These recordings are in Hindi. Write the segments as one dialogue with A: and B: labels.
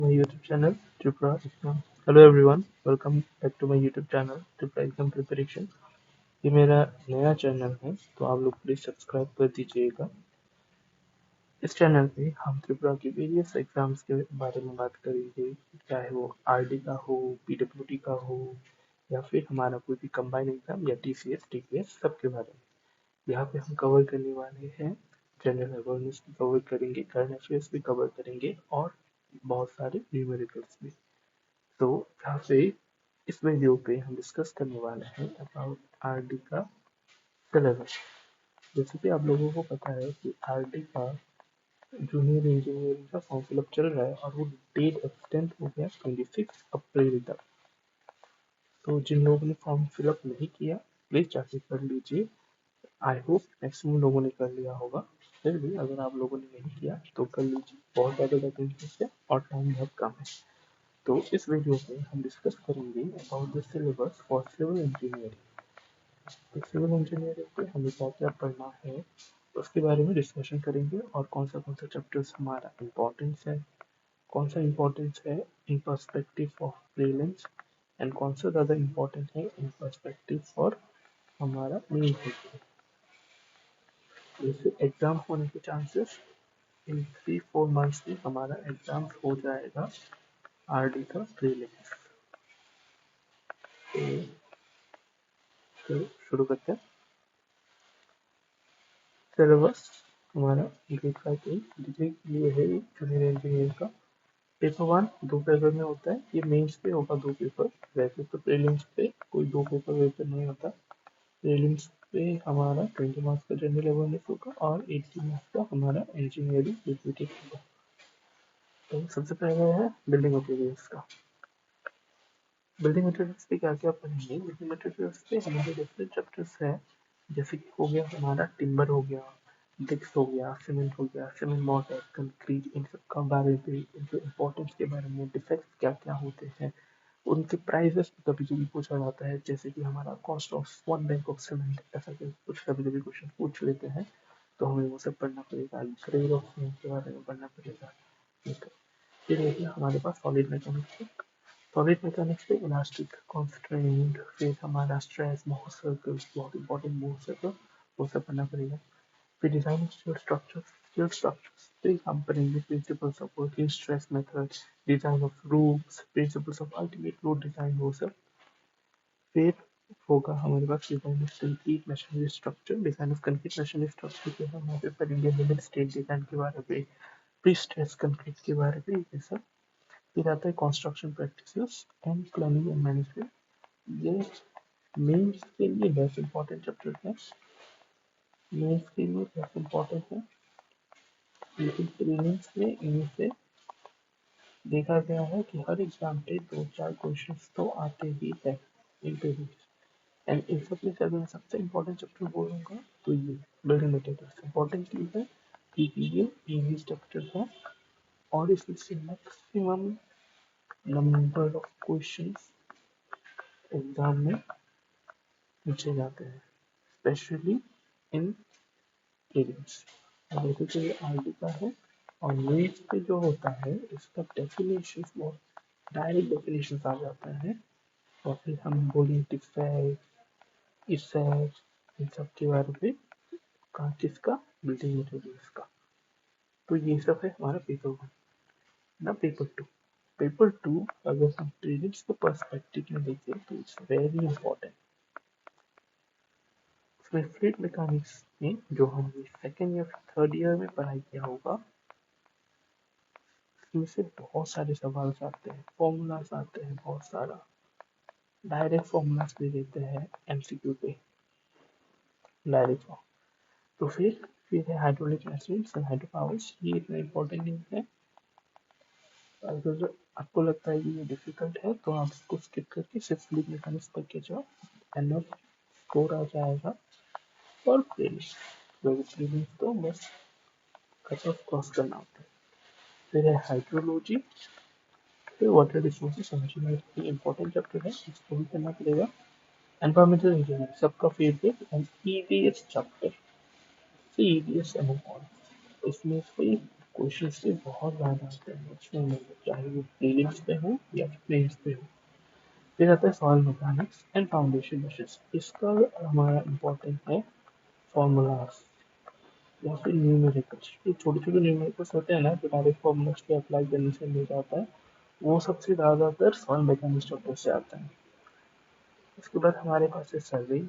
A: My YouTube channel, Tripura Exam. Hello everyone, welcome back to my YouTube channel, Tripura Exam Preparation. ये मेरा नया चैनल है, तो आप लोग प्लीज सब्सक्राइब कर दीजिएगा। इस चैनल पे हम त्रिपुरा के वेरियस एग्जाम्स के बारे में बात करेंगे, चाहे वो आरडी का हो, पीडब्ल्यूडी का हो, या फिर हमारा कोई भी कंबाइंड एग्जाम या टीसीएस, टीपीएस सबके बारे में। यहाँ पे हम कवर करने वाले हैं जनरल अवेयरनेस भी कवर करेंगे, करंट अफेयर्स भी कवर करेंगे और बहुत सारे न्यूमेरिकल्स भी। तो यहाँ पे इस वीडियो पे हम डिस्कस करने वाले हैं अबाउट आरडी का सिलेबस। जैसे कि आप लोगों को पता है कि आरडी का जूनियर इंजीनियरिंग का फॉर्म फिलअप चल रहा है और वो डेट एक्सटेंड हो गया 26 अप्रैल तक। तो जिन लोगों ने फॉर्म फिलअप नहीं किया प्लीज जाके कर लीजिए। आई होप मैक्सिमम लोगों ने कर लिया होगा। फिर भी अगर आप लोगों ने नहीं किया तो कर लीजिए, बहुत ज़्यादा वैकेंसीज है और टाइम बहुत कम है। तो इस वीडियो में हम डिस्कस करेंगे about the syllabus for civil engineering. तो सिविल इंजीनियरिंग पे हमें क्या क्या पढ़ना है उसके बारे में डिस्कशन करेंगे और कौन सा चैप्टर्स हमारा इम्पोर्टेंस है, कौन सा इम्पोर्टेंस है in perspective of prelims and कौन सा ज़्यादा इम्पोर्टेंट है इन पर्सपेक्टिव फॉर हमारा मेन एग्जाम। जैसे एग्जाम होने के चांसेस इन 3-4 मंथ्स में हमारा एग्जाम हो जाएगा आरडी का प्रीलिम्स। तो शुरू करते हैं। सिलेबस हमारा ग्रेड 5 ये है जूनियर इंजीनियर का। पेपर वन 2 पेपर में होता है, ये मेंस पे होगा 2 पेपर। वैसे तो प्रीलिम्स पे कोई 2 पेपर नहीं होता। प्रीलिम्स पे हमारा 20 मार्क्स का जनरल अवेयरनेस होगा और 80 मार्क्स का हमारा इंजीनियरिंग पीपीटी होगा। तो सबसे पहले है बिल्डिंग मटेरियल्स का। बिल्डिंग मटेरियल्स पे क्या क्या पढ़ेंगे? बिल्डिंग मटेरियल्स पे हमारे डिफरेंट चैप्टर्स हैं, जैसे कि हो गया हमारा टिम्बर हो गया, ब्रिक्स हो गया, सीमेंट मोर्टार कंक्रीट, इन सब का बारे में, इनके इम्पोर्टेंस के बारे में, डिफेक्ट्स क्या क्या होते हैं, उनके प्राइजेस कभी कभी पूछा जाता है, जैसे कि हमारा cost of 1 bag of cement, ऐसा कुछ कभी कभी क्वेश्चन पूछ लेते हैं। तो हमें वो सब पढ़ना पड़ेगा। ग्रेड ऑफ सीमेंट के बारे में पढ़ना पड़ेगा। ठीक है। फिर देखिए हमारे पास सॉलिड मैकेनिक्स। सॉलिड मैकेनिक्स पे इलास्टिक कॉन्स्ट्रेंट, फिर हमारा स्ट्रेस, मोर सर्कल्स, बहुत इंपॉर्टेंट मोर सर्कल, वो सब पढ़ना पड़ेगा। फिर डिजाइन स्टील स्ट्रक्चर्स पे हम पढ़ेंगे principles of working stress method, design of rooms, principles of ultimate load design, वो सब। फिर होगा हमारे पास design of concrete machinery structure. Design of concrete machinery structure पे हम यहाँ पे पढ़ेंगे लिमिट स्टेट डिजाइन के बारे में, प्री स्ट्रेस कंक्रीट के बारे में, ये सब। फिर आता है construction practices and planning and management. ये मेंस के लिए बेस्ट इंपॉर्टेंट चैप्टर है, मेंस के लिए बेस्ट इंपॉर्टेंट है, लेकिन प्रीलिम्स में इनमें से देखा गया है कि हर एग्जाम पे 2-4 क्वेश्चंस तो आते ही है इन प्रीलिम्स। एंड इन सब में से अगर मैं सबसे इम्पोर्टेंट चैप्टर बोलूँगा तो ये बिल्डिंग मटेरियल्स इम्पोर्टेंट क्यों है, क्योंकि ये इजी स्ट्रक्चर है और इसमें से maximum number of questions exam में पूछे जाते हैं, स्पेशली इन प्रीलिम्स। जैसे कि ये आरडी का है और मेंस पे जो होता है इसका डेफिनेशन बहुत डायरेक्ट डेफिनेशन आ जाता है। और फिर हम बोलें डिफेक्ट, इफेक्ट, इन सब के बारे में किसका, बिल्डिंग मटेरियल्स का। तो ये सब है हमारा पेपर वन। ना पेपर टू, पेपर टू अगर हम प्रीलिम्स के पर्सपेक्टिव में देखें तो इट्स वेरी इंपॉर्टेंट। उसमें फ्लूइड मैकेनिक्स में जो हमने सेकेंड या थर्ड ईयर में पढ़ाई किया होगा, इसमें से बहुत सारे सवाल आते हैं, फॉर्मूलाज आते हैं, बहुत सारा डायरेक्ट फॉर्मूलाज भी देते हैं एमसीक्यू पे, डायरेक्ट फॉर्म। तो फिर है हाइड्रोलिक एसिड्स एंड हाइड्रोपावर्स। ये इतना इम्पोर्टेंट नहीं है। अगर आपको लगता है कि ये डिफिकल्ट है तो आप इसको स्किप करके सिर्फ फ्लूइड मैकेनिक्स पढ़ के जाओ, एनफ स्कोर आ जाएगा। और प्रीलिम्स तो बस कट ऑफ क्रॉस करना होता है। फिर है हाइड्रोलॉजी, फिर वाटर रिसोर्सेज समझना इंपॉर्टेंट चैप्टर है, इसको भी करना पड़ेगा। एनवायरमेंटल इंजीनियरिंग सबका favourite and easiest chapter, easiest among all. इसमें से क्वेश्चंस पे बहुत ज़्यादा आते हैं उसमें में, चाहे वो प्रीलिम्स पे हो या मेंस पे हो। फिर आता है soil mechanics and foundation methods. इसका हमारा इम्पोर्टेंट है फॉर्मूलाज या फिर न्यूमेरिकल्स। जो छोटे छोटे न्यूमेरिकल्स होते हैं ना, जो डायरेक्ट फॉर्मूलाज पे अप्लाई करने से मिल जाता है, वो सबसे ज़्यादातर सॉइल मैकेनिक्स चैप्टर से आता है। उसके बाद हमारे पास है सर्वे।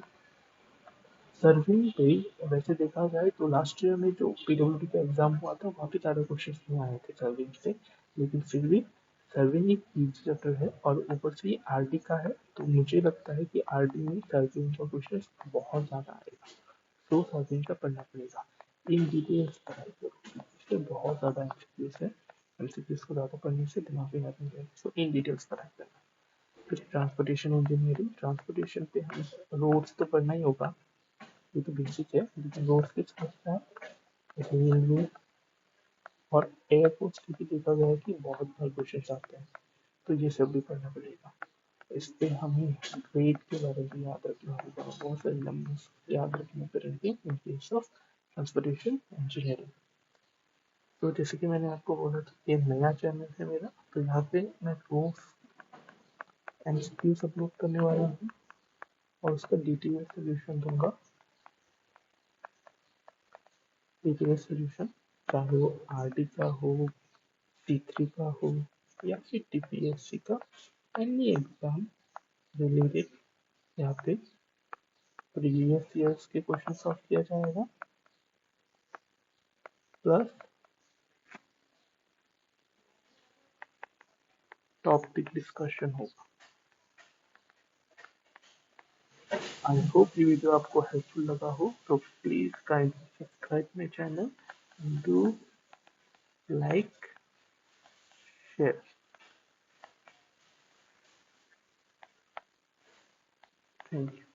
A: सर्विंग पे वैसे देखा जाए तो लास्ट ईयर में जो पीडब्ल्यूडी का एग्जाम हुआ था वहाँ पे ज़्यादा क्वेश्चन नहीं आए थे सर्विंग से, लेकिन फिर भी सर्विंग एक इजी चैप्टर है और ऊपर से ये आरडी का है, तो मुझे लगता है कि आरडी में सर्विंग का क्वेश्चन बहुत ज़्यादा आएगा, तो सर्विंग का पढ़ना पड़ेगा। इन डिटेल्स पढ़ाई करो, इससे बहुत ज़्यादा एमसीक्यूज है, एमसीक्यूज को ज़्यादा पढ़ने से दिमाग में याद नहीं रहेगा, सो इन डिटेल्स पढ़ाई करना। फिर ट्रांसपोर्टेशन इंजीनियरिंग, ट्रांसपोर्टेशन पे हमें रोड्स तो पढ़ना ही होगा, ये तो बेसिक है, लेकिन रोड के साथ साथ रेलवे और एयरपोर्ट्स की भी देखा गया है कि बहुत बार क्वेश्चन आते हैं, तो ये सब भी पढ़ना पड़ेगा। इस पे हमें ग्रेड के बारे में याद रखना होगा, बहुत सारे नंबर्स याद रखने पड़ेंगे in case of transportation engineering. तो जैसे कि मैंने आपको बोला था ये नया चैनल है मेरा, तो यहाँ पे मैं रोज एमसीक्यूज अपलोड करने वाला हूँ और उसका डिटेल सोल्यूशन दूंगा, डिटेल सोल्यूशन, चाहे वो आरडी का हो, T3 का हो या फिर टीपीएससी का, एनी एग्जाम रिलेटेड यहाँ पे प्रीवियस ईयर्स के क्वेश्चन सॉल्व किया जाएगा, प्लस टॉपिक डिस्कशन होगा। आई होप ये वीडियो आपको हेल्पफुल लगा हो, तो please kindly subscribe my channel, do like, share, thank you.